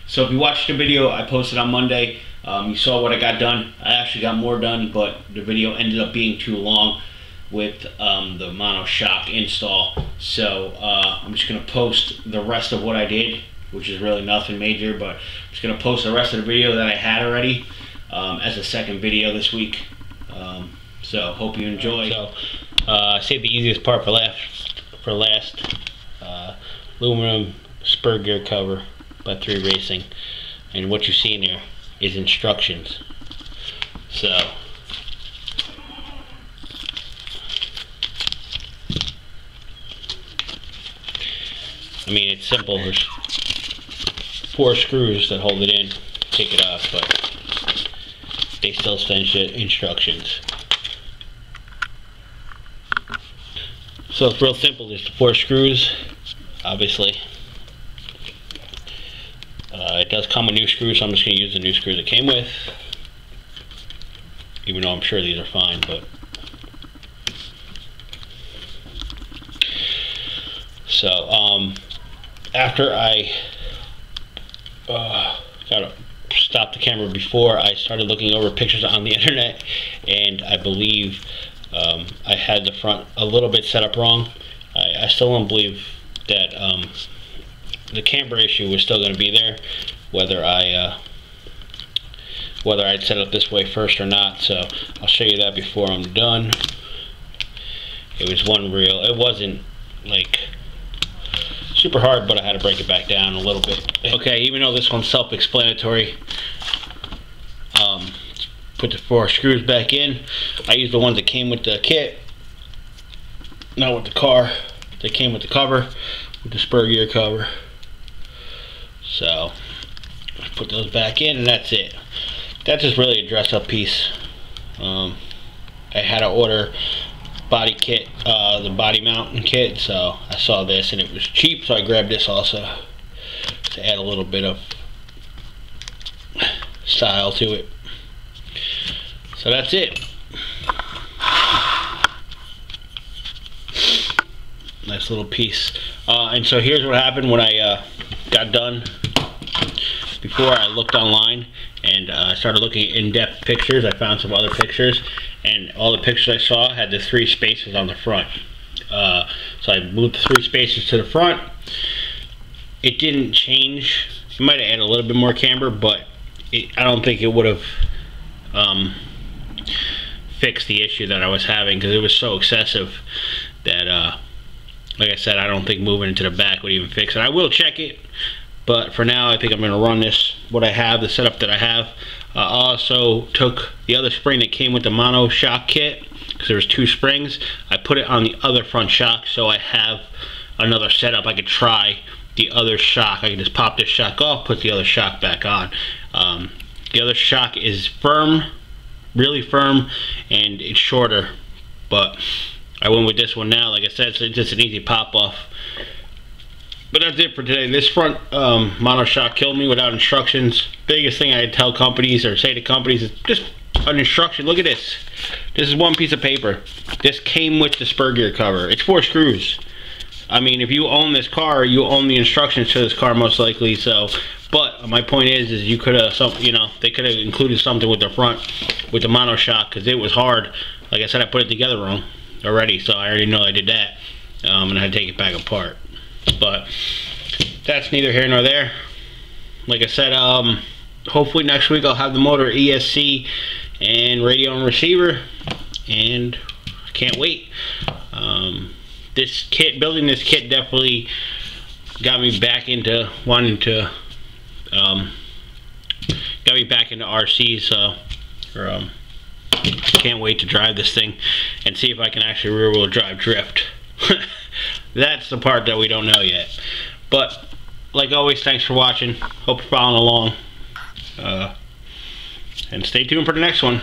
So if you watched the video I posted on Monday, you saw what I got done. I actually got more done, but the video ended up being too long with the mono shock install. So I'm just going to post the rest of what I did, which is really nothing major, but I'm just going to post the rest of the video that I had already as a second video this week. So hope you enjoy. So save the easiest part for last. Aluminum spur gear cover by 3 Racing, and what you see in there is instructions. So I mean, it's simple. There's 4 screws that hold it in. Take it off, but they still send you instructions. So it's real simple. There's the 4 screws, obviously. It does come with new screws, so I'm just going to use the new screws it came with, even though I'm sure these are fine. But so after I gotta stop the camera before I started looking over pictures on the internet, and I believe I had the front a little bit set up wrong. I still don't believe that the camber issue was still going to be there, whether I'd set up this way first or not. So I'll show you that before I'm done. It was one reel. It wasn't like super hard, but I had to break it back down a little bit. Okay, even though this one's self-explanatory, put the 4 screws back in. I used the ones that came with the kit, not with the car. They came with the cover, with the spur gear cover. So put those back in, and that's it. That's just really a dress-up piece. I had to order body kit, the body mounting kit, so I saw this and it was cheap, so I grabbed this also to add a little bit of style to it. So that's it. Nice little piece. And so here's what happened when I got done. Before, I looked online and I started looking at in-depth pictures. I found some other pictures, and all the pictures I saw had the 3 spacers on the front. So I moved the 3 spacers to the front. It didn't change. You might have added a little bit more camber, but I don't think it would have fixed the issue that I was having, because it was so excessive that, like I said, I don't think moving into the back would even fix it. I will check it, but for now I think I'm going to run this, what I have, the setup that I have. I also took the other spring that came with the mono shock kit, because there was 2 springs. I put it on the other front shock, so I have another setup. I could try the other shock. I can just pop this shock off, put the other shock back on. The other shock is firm, really firm, and it's shorter, but I went with this one now. Like I said, it's just an easy pop off. But that's it for today. This front mono shock killed me without instructions. Biggest thing I tell companies, or say to companies, is just an instruction. Look at this. This is 1 piece of paper. This came with the spur gear cover. It's 4 screws. I mean, if you own this car, you own the instructions to this car most likely. So, but my point is you could have, they could have included something with the front, with the mono shock, because it was hard. Like I said, I put it together wrong already, so I already know I did that, and I had to take it back apart. But that's neither here nor there. Like I said, hopefully next week I'll have the motor ESC and radio and receiver, and I can't wait. This kit, building this kit, definitely got me back into wanting to, got me back into RCs. Can't wait to drive this thing and see if I can actually rear-wheel drive drift. That's the part that we don't know yet. But like always, thanks for watching. Hope you're following along, and stay tuned for the next one.